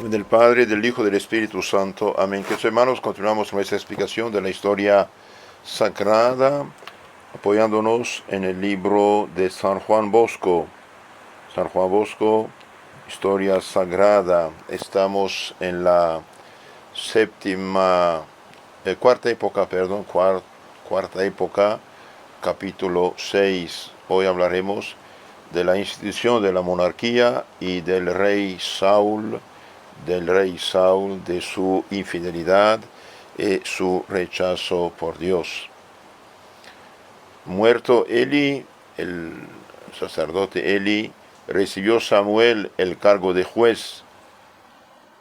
nombre del Padre, del Hijo y del Espíritu Santo. Amén. Queridos hermanos, continuamos nuestra explicación de la historia sagrada, apoyándonos en el libro de San Juan Bosco. San Juan Bosco, historia sagrada. Estamos en la cuarta época, capítulo 6. Hoy hablaremos de la institución de la monarquía y del rey Saúl, de su infidelidad y su rechazo por Dios. Muerto Eli, el sacerdote Eli, recibió Samuel el cargo de juez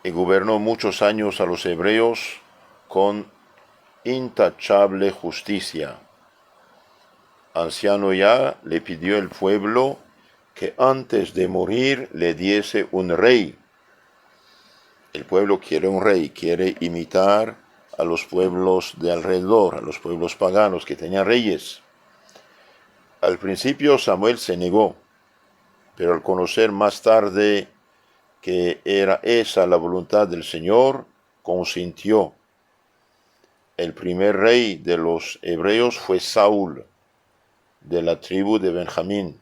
y gobernó muchos años a los hebreos con intachable justicia. Anciano ya, le pidió el pueblo que antes de morir le diese un rey. El pueblo quiere un rey, quiere imitar a los pueblos de alrededor, a los pueblos paganos que tenían reyes. Al principio Samuel se negó, pero al conocer más tarde que era esa la voluntad del Señor, consintió. El primer rey de los hebreos fue Saúl, de la tribu de Benjamín.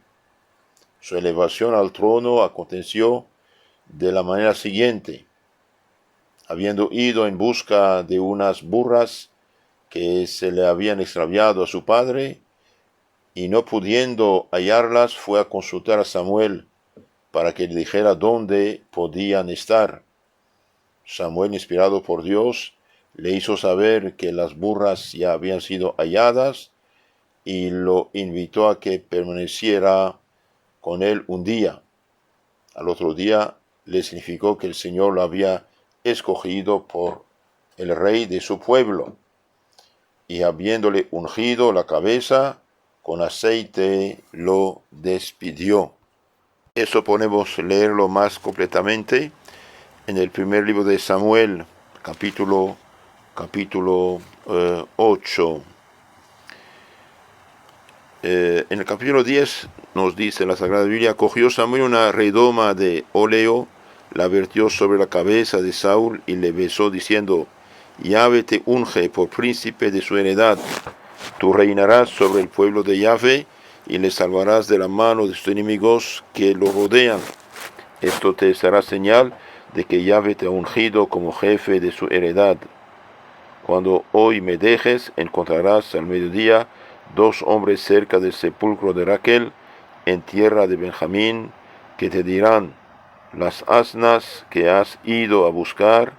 Su elevación al trono aconteció de la manera siguiente. Habiendo ido en busca de unas burras que se le habían extraviado a su padre, y no pudiendo hallarlas, fue a consultar a Samuel para que le dijera dónde podían estar. Samuel, inspirado por Dios, le hizo saber que las burras ya habían sido halladas y lo invitó a que permaneciera con él un día. Al otro día le significó que el Señor lo había escogido por el rey de su pueblo, y habiéndole ungido la cabeza con aceite, lo despidió. Eso podemos leerlo más completamente en el primer libro de Samuel, capítulo 8. En el capítulo 10 nos dice la Sagrada Biblia: cogió Samuel una redoma de óleo, la vertió sobre la cabeza de Saúl y le besó diciendo: Yahvé te unge por príncipe de su heredad. Tú reinarás sobre el pueblo de Yahvé y le salvarás de la mano de sus enemigos que lo rodean. Esto te será señal de que Yahvé te ha ungido como jefe de su heredad. Cuando hoy me dejes, encontrarás al mediodía 2 hombres cerca del sepulcro de Raquel, en tierra de Benjamín, que te dirán: las asnas que has ido a buscar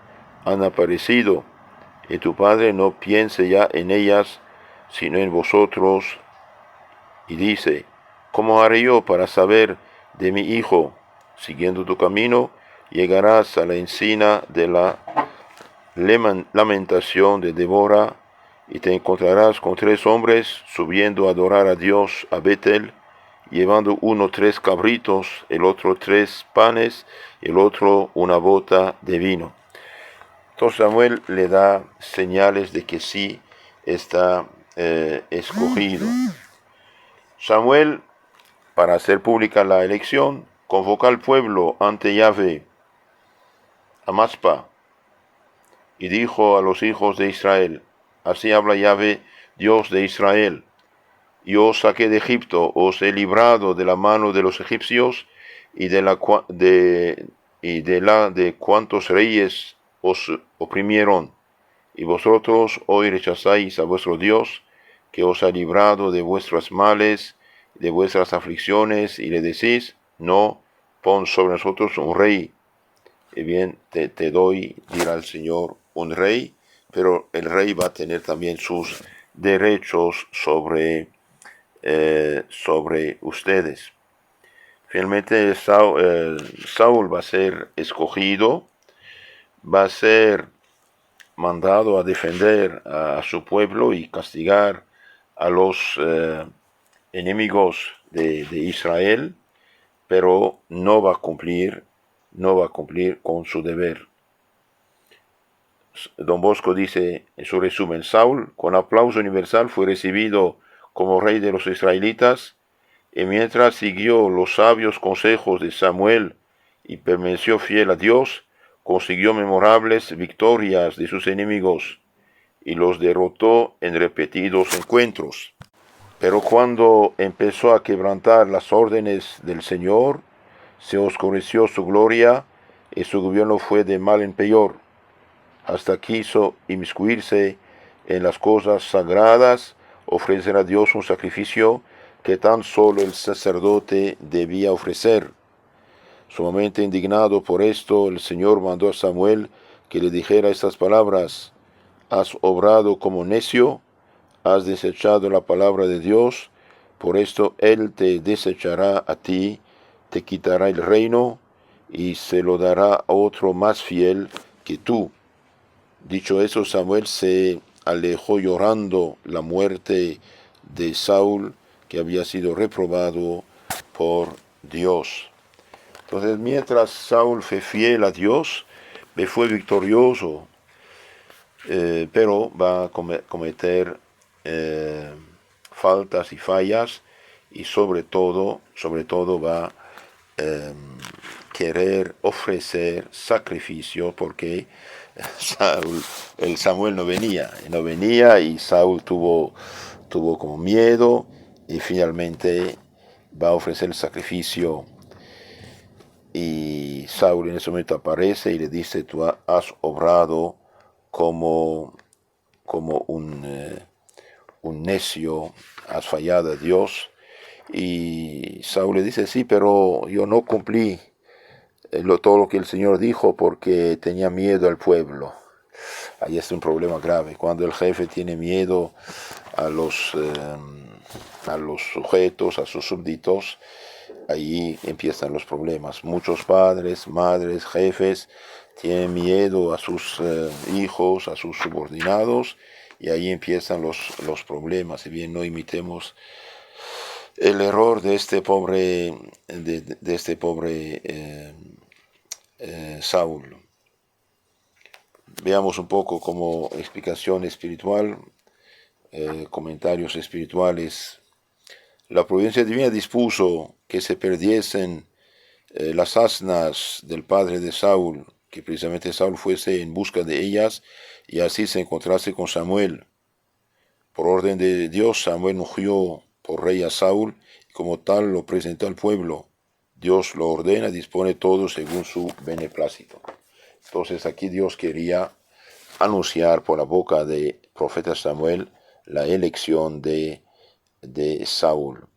han aparecido, y tu padre no piense ya en ellas, sino en vosotros. Y dice: ¿cómo haré yo para saber de mi hijo? Siguiendo tu camino, llegarás a la encina de la lamentación de Débora, y te encontrarás con 3 hombres subiendo a adorar a Dios a Betel, llevando uno 3 cabritos, el otro 3 panes, el otro una bota de vino. Entonces Samuel le da señales de que sí está escogido. Samuel, para hacer pública la elección, convoca al pueblo ante Yahvé, a Maspa, y dijo a los hijos de Israel: así habla Yahvé, Dios de Israel: yo os saqué de Egipto, os he librado de la mano de los egipcios y de cuantos reyes os oprimieron, y vosotros hoy rechazáis a vuestro Dios, que os ha librado de vuestros males, de vuestras aflicciones, y le decís: no, pon sobre nosotros un rey. Y bien, te doy, dirá el Señor, un rey, pero el rey va a tener también sus derechos sobre ustedes. Finalmente Saúl va a ser escogido, va a ser mandado a defender a su pueblo y castigar a los enemigos de Israel, pero no va a cumplir con su deber. Don Bosco dice en su resumen: Saúl, con aplauso universal, fue recibido como rey de los israelitas, y mientras siguió los sabios consejos de Samuel y permaneció fiel a Dios, consiguió memorables victorias de sus enemigos y los derrotó en repetidos encuentros. Pero cuando empezó a quebrantar las órdenes del Señor, se oscureció su gloria y su gobierno fue de mal en peor. Hasta quiso inmiscuirse en las cosas sagradas, ofrecer a Dios un sacrificio que tan solo el sacerdote debía ofrecer. Sumamente indignado por esto, el Señor mandó a Samuel que le dijera estas palabras: has obrado como necio, has desechado la palabra de Dios, por esto Él te desechará a ti, te quitará el reino y se lo dará a otro más fiel que tú. Dicho eso, Samuel se alejó llorando la muerte de Saúl, que había sido reprobado por Dios. Entonces, mientras Saúl fue fiel a Dios, fue victorioso, pero va a cometer faltas y fallas, y sobre todo va a querer ofrecer sacrificio, porque Samuel no venía y Saúl tuvo como miedo, y finalmente va a ofrecer el sacrificio. Y Saúl en ese momento aparece y le dice: tú has obrado como un necio, has fallado a Dios. Y Saúl le dice: sí, pero yo no cumplí todo lo que el Señor dijo porque tenía miedo al pueblo. Ahí es un problema grave, cuando el jefe tiene miedo a los sujetos, a sus súbditos. Ahí empiezan los problemas. Muchos padres, madres, jefes tienen miedo a sus hijos, a sus subordinados, y ahí empiezan los problemas. Si bien no imitemos el error de este pobre Saúl. Veamos un poco como explicación espiritual, comentarios espirituales. La providencia divina dispuso que se perdiesen las asnas del padre de Saúl, que precisamente Saúl fuese en busca de ellas y así se encontrase con Samuel. Por orden de Dios, Samuel ungió por rey a Saúl y como tal lo presentó al pueblo. Dios lo ordena, dispone todo según su beneplácito. Entonces aquí Dios quería anunciar por la boca de profeta Samuel la elección de Saúl.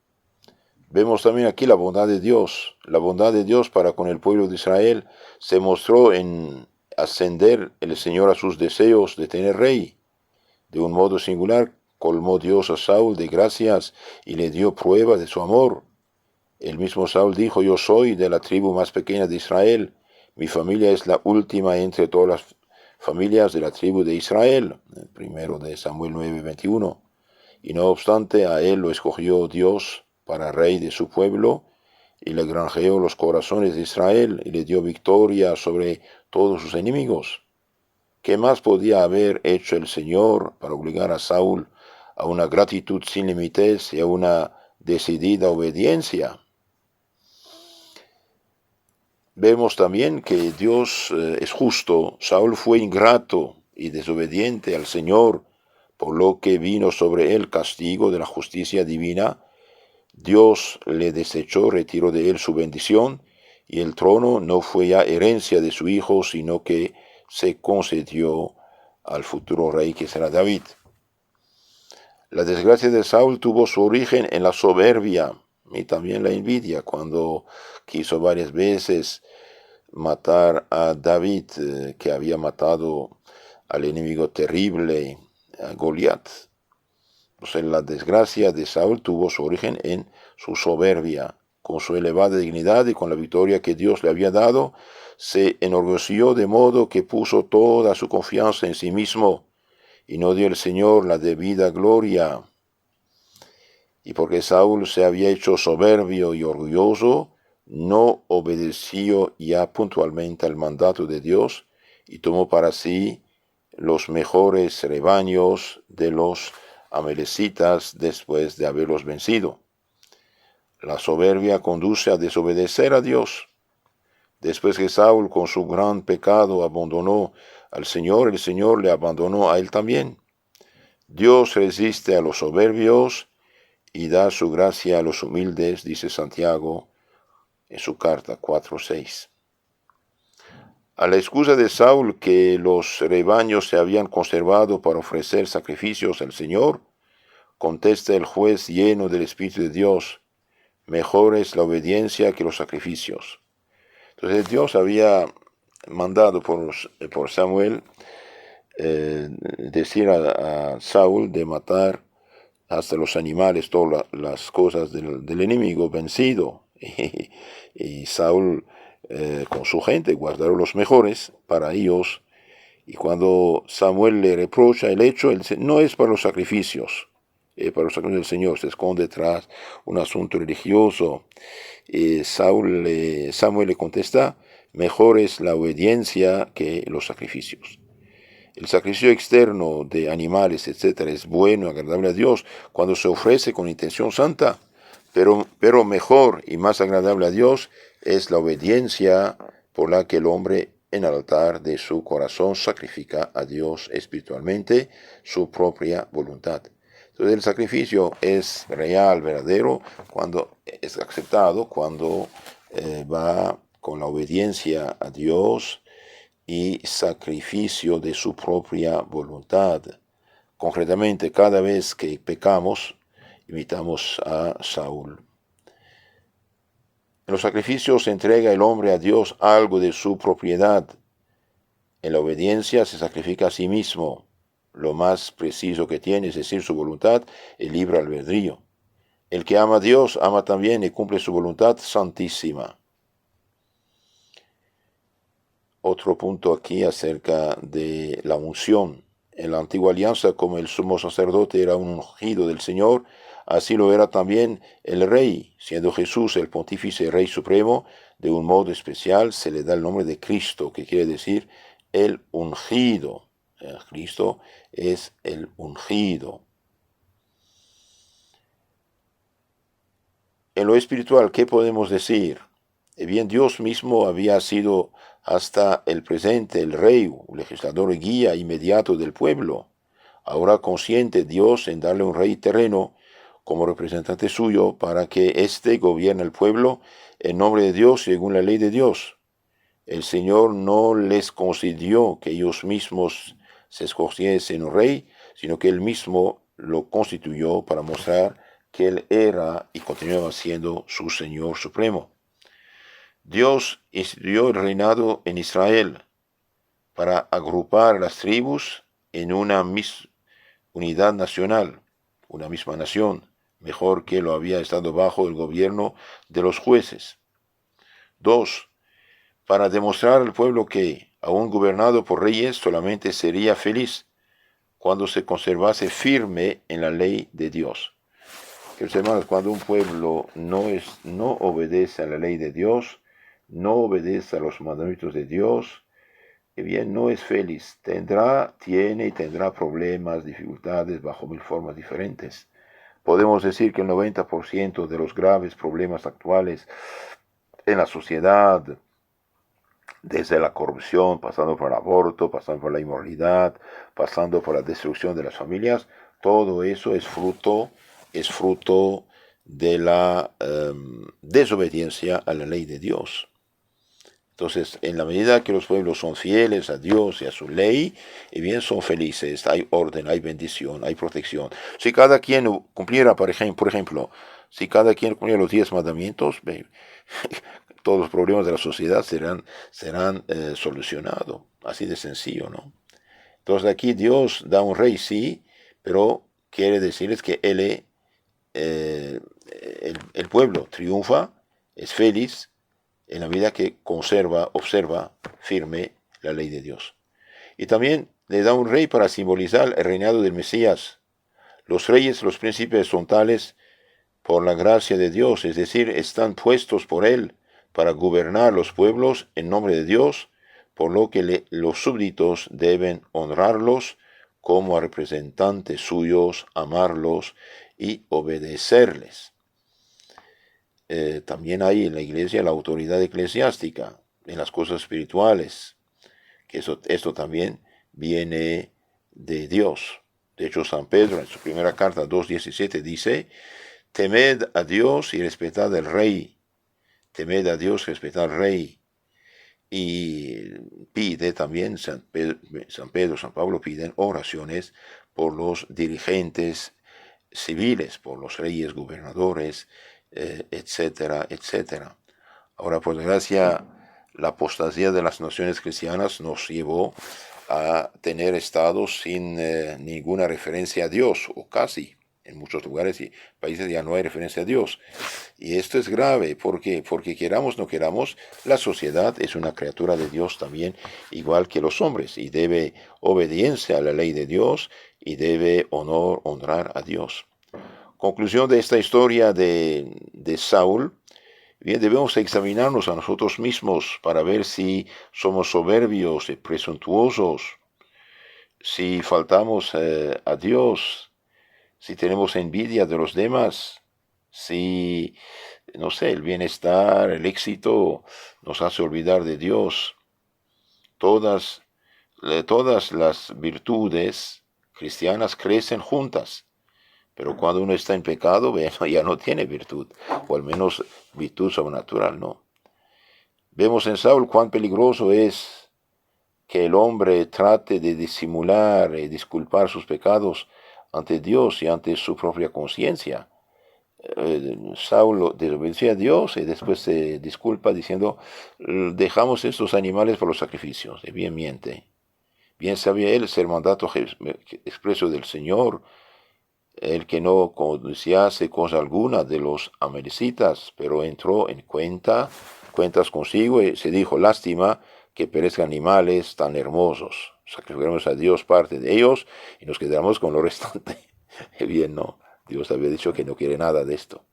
Vemos también aquí la bondad de Dios. La bondad de Dios para con el pueblo de Israel se mostró en ascender el Señor a sus deseos de tener rey. De un modo singular, colmó Dios a Saúl de gracias y le dio prueba de su amor. El mismo Saúl dijo: yo soy de la tribu más pequeña de Israel. Mi familia es la última entre todas las familias de la tribu de Israel. Primero de Samuel 9:21. Y no obstante, a él lo escogió Dios para rey de su pueblo, y le granjeó los corazones de Israel, y le dio victoria sobre todos sus enemigos. ¿Qué más podía haber hecho el Señor para obligar a Saúl a una gratitud sin límites y a una decidida obediencia? Vemos también que Dios es justo. Saúl fue ingrato y desobediente al Señor, por lo que vino sobre él castigo de la justicia divina. Dios le desechó, retiró de él su bendición, y el trono no fue ya herencia de su hijo, sino que se concedió al futuro rey, que será David. La desgracia de Saúl tuvo su origen en la soberbia y también la envidia, cuando quiso varias veces matar a David, que había matado al enemigo terrible, a Goliat. Entonces, la desgracia de Saúl tuvo su origen en su soberbia. Con su elevada dignidad y con la victoria que Dios le había dado, se enorgulleció de modo que puso toda su confianza en sí mismo y no dio al Señor la debida gloria. Y porque Saúl se había hecho soberbio y orgulloso, no obedeció ya puntualmente al mandato de Dios y tomó para sí los mejores rebaños de los amalecitas después de haberlos vencido. La soberbia conduce a desobedecer a Dios. Después que Saúl con su gran pecado abandonó al Señor, el Señor le abandonó a él también. Dios resiste a los soberbios y da su gracia a los humildes, dice Santiago en su carta 4:6. A la excusa de Saúl que los rebaños se habían conservado para ofrecer sacrificios al Señor, contesta el juez lleno del Espíritu de Dios: mejor es la obediencia que los sacrificios. Entonces Dios había mandado por Samuel decir a Saúl de matar hasta los animales, todas las cosas del enemigo vencido. Y Saúl con su gente guardaron los mejores para ellos. Y cuando Samuel le reprocha el hecho, él dice: no es para los sacrificios, para los sacrificios del Señor, se esconde tras un asunto religioso. Samuel le contesta: mejor es la obediencia que los sacrificios. El sacrificio externo de animales, etc., es bueno y agradable a Dios cuando se ofrece con intención santa, pero mejor y más agradable a Dios es la obediencia por la que el hombre en el altar de su corazón sacrifica a Dios espiritualmente su propia voluntad. Entonces el sacrificio es real, verdadero, cuando es aceptado, cuando va con la obediencia a Dios y sacrificio de su propia voluntad. Concretamente, cada vez que pecamos, imitamos a Saúl. En los sacrificios se entrega el hombre a Dios algo de su propiedad. En la obediencia se sacrifica a sí mismo. Lo más preciso que tiene, es decir, su voluntad, el libre albedrío. El que ama a Dios ama también y cumple su voluntad santísima. Otro punto aquí acerca de la unción. En la antigua alianza, como el sumo sacerdote era un ungido del Señor, así lo era también el rey. Siendo Jesús el pontífice rey supremo, de un modo especial se le da el nombre de Cristo, que quiere decir el ungido. Cristo es el ungido. En lo espiritual, ¿qué podemos decir? Bien, Dios mismo había sido hasta el presente el rey, legislador y guía inmediato del pueblo. Ahora consiente Dios en darle un rey terreno como representante suyo para que éste gobierne el pueblo en nombre de Dios según la ley de Dios. El Señor no les concedió que ellos mismos se escogiesen un rey, sino que Él mismo lo constituyó para mostrar que Él era y continuaba siendo su Señor supremo. Dios instituyó el reinado en Israel para agrupar las tribus en una unidad nacional, una misma nación, mejor que lo había estado bajo el gobierno de los jueces. 2. Para demostrar al pueblo que, aun gobernado por reyes, solamente sería feliz cuando se conservase firme en la ley de Dios. Queridos hermanos, cuando un pueblo no obedece a la ley de Dios, no obedece a los mandamientos de Dios, bien, no es feliz. Tiene y tendrá problemas, dificultades bajo mil formas diferentes. Podemos decir que el 90% de los graves problemas actuales en la sociedad, desde la corrupción, pasando por el aborto, pasando por la inmoralidad, pasando por la destrucción de las familias, todo eso es fruto de la desobediencia a la ley de Dios. Entonces, en la medida que los pueblos son fieles a Dios y a su ley, y bien son felices, hay orden, hay bendición, hay protección. Si cada quien cumpliera, por ejemplo, si cada quien cumpliera los 10 mandamientos, todos los problemas de la sociedad serán solucionados. Así de sencillo, ¿no? Entonces aquí Dios da un rey, sí, pero quiere decirles que el pueblo triunfa, es feliz, en la medida que observa firme la ley de Dios. Y también le da un rey para simbolizar el reinado del Mesías. Los reyes, los príncipes son tales por la gracia de Dios, es decir, están puestos por Él para gobernar los pueblos en nombre de Dios, por lo que los súbditos deben honrarlos como a representantes suyos, amarlos y obedecerles. También hay en la iglesia la autoridad eclesiástica. en las cosas espirituales, que esto también viene de Dios. De hecho, San Pedro en su primera carta 2:17 dice: temed a Dios y respetad al rey. Temed a Dios y respetad al rey. Y pide también, San Pablo piden oraciones por los dirigentes civiles, por los reyes, gobernadores, etcétera, etcétera. Ahora, por desgracia, la apostasía de las naciones cristianas nos llevó a tener estados sin ninguna referencia a Dios, o casi. En muchos lugares y países ya no hay referencia a Dios. Y esto es grave, porque queramos o no queramos, la sociedad es una criatura de Dios también, igual que los hombres, y debe obediencia a la ley de Dios, y debe honrar a Dios. Conclusión de esta historia de Saúl. Bien, debemos examinarnos a nosotros mismos para ver si somos soberbios y presuntuosos, si faltamos a Dios, si tenemos envidia de los demás, si, no sé, el bienestar, el éxito nos hace olvidar de Dios. Todas las virtudes cristianas crecen juntas. Pero cuando uno está en pecado, ya no tiene virtud, o al menos virtud sobrenatural, no. Vemos en Saúl cuán peligroso es que el hombre trate de disimular y disculpar sus pecados ante Dios y ante su propia conciencia. Saúl desobedeció a Dios y después se disculpa diciendo: dejamos estos animales por los sacrificios. Y bien miente. Bien sabía él ser mandato expreso del Señor, el que no codiciase cosa alguna de los amalecitas, pero entró en cuentas consigo y se dijo: lástima que perezcan animales tan hermosos. Sacrificaremos a Dios parte de ellos y nos quedaremos con lo restante. Bien, no. Dios había dicho que no quiere nada de esto.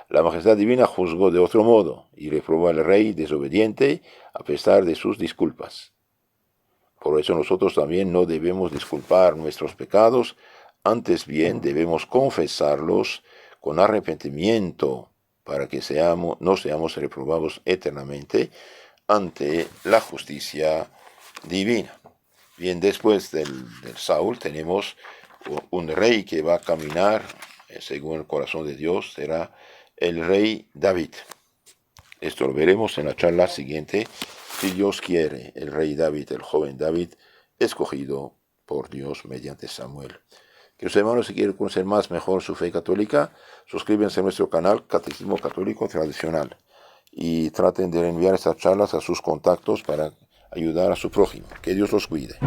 La majestad divina juzgó de otro modo y reprobó al rey desobediente a pesar de sus disculpas. Por eso nosotros también no debemos disculpar nuestros pecados, antes bien debemos confesarlos con arrepentimiento para que no seamos reprobados eternamente ante la justicia divina. Bien, después del Saúl tenemos un rey que va a caminar según el corazón de Dios, será el rey David. Esto lo veremos en la charla siguiente, si Dios quiere, el rey David, el joven David, escogido por Dios mediante Samuel. Queridos hermanos, si quieren conocer más mejor su fe católica, suscríbanse a nuestro canal Catecismo Católico Tradicional y traten de enviar estas charlas a sus contactos para ayudar a su prójimo. Que Dios los cuide.